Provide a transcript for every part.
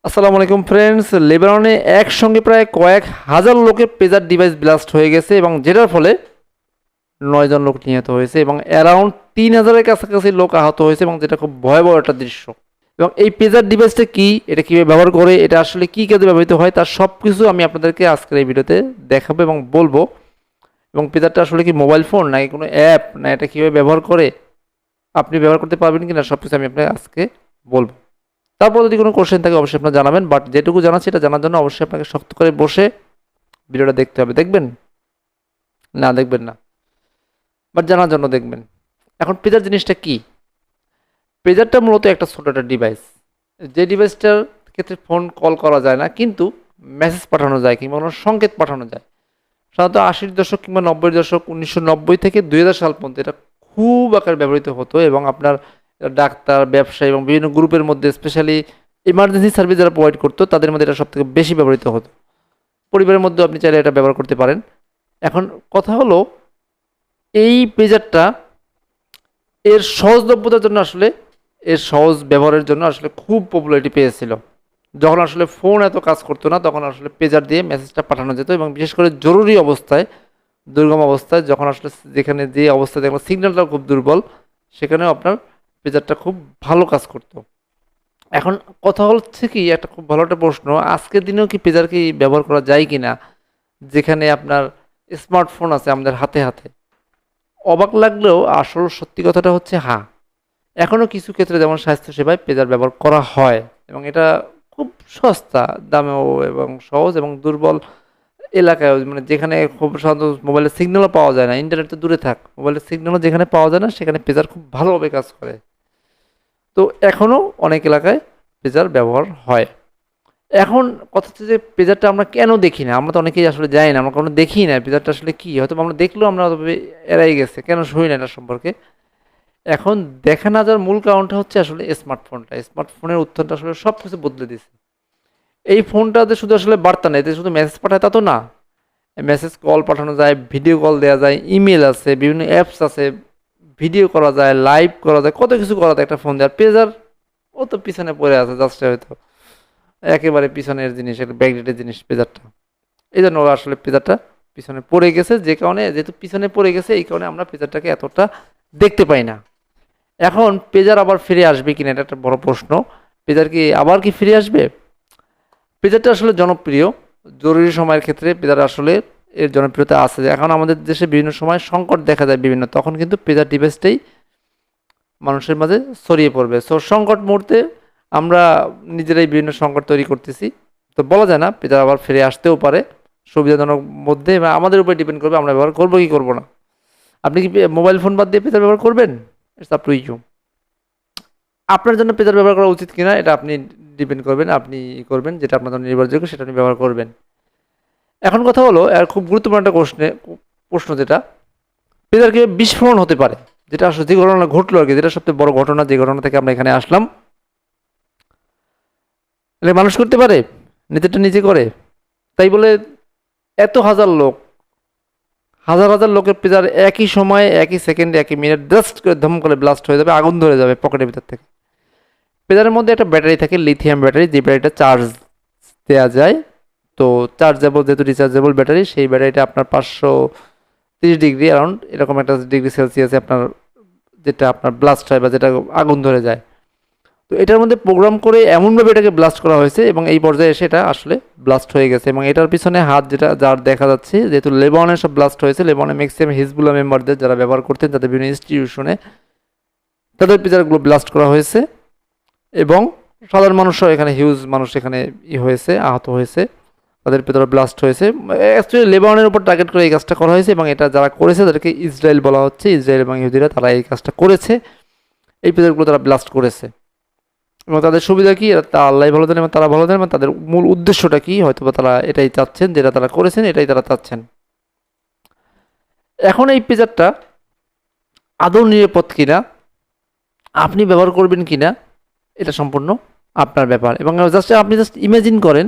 আসসালামু আলাইকুম ফ্রেন্ডস, লেবাননে একসঙ্গে প্রায় কয়েক হাজার লোকের পেজার ডিভাইস ব্লাস্ট হয়ে গেছে এবং যেটার ফলে 9 জন লোক নিহত হয়েছে এবং অ্যারাউন্ড 3,000-এর কাছাকাছি লোক আহত হয়েছে এবং যেটা খুব ভয়াবহ একটা দৃশ্য। এবং এই পেজার ডিভাইসটা কি, এটা কীভাবে ব্যবহার করে, এটা আসলে কী কাজে ব্যবহৃত হয়, তার সব কিছু আমি আপনাদেরকে আজকের এই ভিডিওতে দেখাবো এবং বলবো। এবং পেজারটা আসলে কি মোবাইল ফোন নাকি কোনো অ্যাপ, না এটা কীভাবে ব্যবহার করে, আপনি ব্যবহার করতে পারবেন কি না, সব কিছু আমি আপনাকে আজকে বলবো। তারপর যদি কোনো কোশ্চেন থাকে অবশ্যই আপনারা জানাবেন, বাট যেটুকু জানা সেটা জানার জন্য অবশ্যই আপনাকে শক্ত করে বসে ভিডিওটা দেখতে হবে। দেখবেন না, দেখবেন না, বাট জানার জন্য দেখবেন। এখন পেজার জিনিসটা কি? পেজারটা মূলত একটা ছোট একটা ডিভাইস, যে ডিভাইসটার ক্ষেত্রে ফোন কল করা যায় না, কিন্তু মেসেজ পাঠানো যায় কিংবা কোনো সংকেত পাঠানো যায়। সাধারণত 80-র দশক কিংবা 90-এর দশক, 1990 থেকে 2000 সাল পর্যন্ত এটা খুব আকারে ব্যবহৃত হতো এবং আপনার ডাক্তার, ব্যবসায়ী এবং বিভিন্ন গ্রুপের মধ্যে, স্পেশালি ইমার্জেন্সি সার্ভিস যারা প্রোভাইড করতো তাদের মধ্যে এটা সবথেকে বেশি ব্যবহৃত হতো। পরিবারের মধ্যেও আপনি চাইলে এটা ব্যবহার করতে পারেন। এখন কথা হলো, এই পেজারটা এর সহজলভ্যতার জন্য আসলে, এর সহজ ব্যবহারের জন্য আসলে খুব পপুলারিটি পেয়েছিল। যখন আসলে ফোন এত কাজ করতো না, তখন আসলে পেজার দিয়ে মেসেজটা পাঠানো যেত এবং বিশেষ করে জরুরি অবস্থায়, দুর্গম অবস্থায়, যখন আসলে যেখানে যে অবস্থায় দেখলাম সিগন্যালটা খুব দুর্বল, সেখানেও আপনার পেজারটা খুব ভালো কাজ করতো। এখন কথা হচ্ছে কি, একটা খুব ভালো একটা প্রশ্ন, আজকের দিনেও কি পেজার কি ব্যবহার করা যায় কি না, যেখানে আপনার স্মার্টফোন আছে আমাদের হাতে হাতে? অবাক লাগলেও আসল সত্যি কথাটা হচ্ছে হ্যাঁ, এখনও কিছু ক্ষেত্রে যেমন স্বাস্থ্যসেবায় পেজার ব্যবহার করা হয় এবং এটা খুব সস্তা দামেও এবং সহজ এবং দুর্বল এলাকায়, মানে যেখানে খুব সাধারণত মোবাইলের সিগন্যালও পাওয়া যায় না, ইন্টারনেট তো দূরে থাক, মোবাইলের সিগন্যালও যেখানে পাওয়া যায় না সেখানে পেজার খুব ভালোভাবে কাজ করে। তো এখনও অনেক এলাকায় পেজার ব্যবহার হয়। এখন কথা হচ্ছে যে পেজারটা আমরা কেন দেখি না? আমরা তো অনেকেই আসলে জানি না, আমরা কোনো দেখি না পেজারটা আসলে কী, হয়তো আমরা দেখলেও আমরা এড়াই গেছে, কেন শুনি না এটা সম্পর্কে। এখন দেখা না যাওয়ার মূল কারণটা হচ্ছে আসলে স্মার্টফোনটা, স্মার্টফোনের উত্থানটা আসলে সব কিছু বদলে দিছে। এই ফোনটাতে শুধু আসলে বার্তা নেই, এতে শুধু মেসেজ পাঠায় তা তো না, মেসেজ কল পাঠানো যায়, ভিডিও কল দেওয়া যায়, ইমেল আছে, বিভিন্ন অ্যাপস আছে, ভিডিও করা যায়, লাইভ করা যায়, কত কিছু করা যায় একটা ফোন দেওয়ার। পেজার ও তো পিছনে পড়ে আছে, জাস্ট হয়তো একেবারে পিছনের জিনিস, একটা ব্যাকডেটের জিনিস পেজারটা। এই জন্য ওরা আসলে পেজারটা পিছনে পড়ে গেছে, যে কারণে, যেহেতু পিছনে পড়ে গেছে, এই কারণে আমরা পেজারটাকে এতটা দেখতে পাই না। এখন পেজার আবার ফিরে আসবে কিনা, এটা একটা বড় প্রশ্ন। পেজার কি আবার কি ফিরে আসবে? পেজারটা আসলে জনপ্রিয়, জরুরি সময়ের ক্ষেত্রে পেজার আসলে এর জনপ্রিয়তা আছে। এখন আমাদের দেশে বিভিন্ন সময় সংকট দেখা যায় বিভিন্ন, তখন কিন্তু পেজার ডিভাইসটাই মানুষের মাঝে ছড়িয়ে পড়বে। সো সংকট মুহূর্তে আমরা নিজেরাই বিভিন্ন সংকট তৈরি করতেছি, তো বলা যায় না, পেজার আবার ফিরে আসতেও পারে সুবিধাজনক মধ্যে, এবং আমাদের উপরে ডিপেন্ড করবে আমরা ব্যবহার করবো কি করবো না। আপনি কি মোবাইল ফোন বাদ দিয়ে পেজার ব্যবহার করবেন? It's up to you. আপনার জন্য পেজার ব্যবহার করা উচিত কিনা এটা আপনি ডিপেন্ড করবেন, আপনি করবেন যেটা আপনার জন্য নির্ভরযোগ্য সেটা আপনি ব্যবহার করবেন। এখন কথা হলো, আর খুব গুরুত্বপূর্ণ একটা প্রশ্ন যেটা, পেজার কীভাবে বিস্ফোরণ হতে পারে, যেটা আসলে যে ঘটনা ঘটলো আর কি, যেটা সবচেয়ে বড় ঘটনা, যে ঘটনা থেকে আমরা এখানে আসলাম। એટલે মানুষ করতে পারে, নিজেরটা নিজে করে, তাই বলে এত হাজার লোক, হাজার হাজার লোকের পেজার একই সময়ে, একই সেকেন্ডে, একই মিনিট জাস্ট করে ধম করে ব্লাস্ট হয়ে যাবে, আগুন ধরে যাবে পকেটের ভিতর থেকে। পেজারের মধ্যে একটা ব্যাটারি থাকে, লিথিয়াম ব্যাটারি, যে ব্যাটারিটা চার্জ দেওয়া যায়। তো চার্জেবল, যেহেতু রিচার্জেবল ব্যাটারি, সেই ব্যাটারিটা আপনার 530 ডিগ্রি অ্যারাউন্ড এরকম একটা ডিগ্রি সেলসিয়াসে আপনার, যেটা আপনার ব্লাস্ট হয় বা যেটা আগুন ধরে যায়। তো এটার মধ্যে প্রোগ্রাম করে এমনভাবে এটাকে ব্লাস্ট করা হয়েছে এবং এই পর্যায়ে এসে এটা আসলে ব্লাস্ট হয়ে গেছে। এবং এটার পিছনে হাত যেটা যার দেখা যাচ্ছে, যেহেতু লেবাননে সব ব্লাস্ট হয়েছে, লেবাননে ম্যাক্সিমাম হিজবুল্লাহ মেম্বারদের যারা ব্যবহার করতেন, তাদের বিভিন্ন ইনস্টিটিউশনে তাদের পেজারগুলো ব্লাস্ট করা হয়েছে এবং সাধারণ মানুষরাও, এখানে হিউজ মানুষ এখানে হয়েছে, আহত হয়েছে, তাদের ভেতরে ব্লাস্ট হয়েছে। অ্যাকচুয়ালি লেবাননের উপর টার্গেট করে এই কাজটা করা হয়েছে এবং এটা যারা করেছে তাদেরকে ইসরায়েল বলা হচ্ছে। ইসরায়েল এবং ইহুদিরা তারা এই কাজটা করেছে, এই পেজারগুলো তারা ব্লাস্ট করেছে। এবং তাদের সুবিধা কী, তা আল্লাহ ভালো জানেন এবং তারা ভালো জানেন, এবং তাদের মূল উদ্দেশ্যটা কী, হয়তো বা তারা এটাই চাচ্ছেন, যেটা তারা করেছেন এটাই তারা চাচ্ছেন। এখন এই পেজারটা আদৌ নিরাপদ কিনা, আপনি ব্যবহার করবেন কিনা, এটা সম্পূর্ণ আপনার ব্যাপার। এবং আপনি জাস্ট ইমাজিন করেন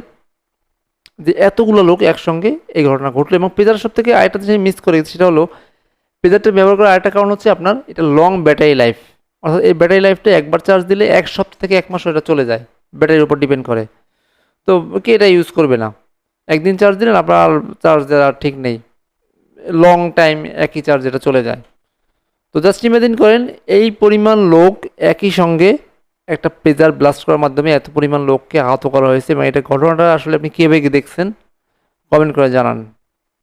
যে এতগুলো লোক একসঙ্গে এই ঘটনা ঘটলো। এবং পেজার সব থেকে আরেকটা জিনিস মিস করে, সেটা হলো পেজারটা ব্যবহার করার আরেকটা কারণ হচ্ছে আপনার এটা লং ব্যাটারি লাইফ। অর্থাৎ এই ব্যাটারি লাইফটা একবার চার্জ দিলে 1 সপ্তাহ থেকে 1 মাস এটা চলে যায়, ব্যাটারির উপর ডিপেন্ড করে। তো কে এটা ইউজ করবে না? একদিন চার্জ দিলেন আপনার চার্জ দেওয়ার ঠিক নেই, লং টাইম একই চার্জ এটা চলে যায়। তো জাস্ট ইমাজিন করেন এই পরিমাণ লোক একই সঙ্গে একটা পেজার ব্লাস্ট করার মাধ্যমে এত পরিমাণ লোককে আহত করা হয়েছে, এবং এটা ঘটনাটা আসলে আপনি কীভাবে দেখছেন কমেন্ট করে জানান।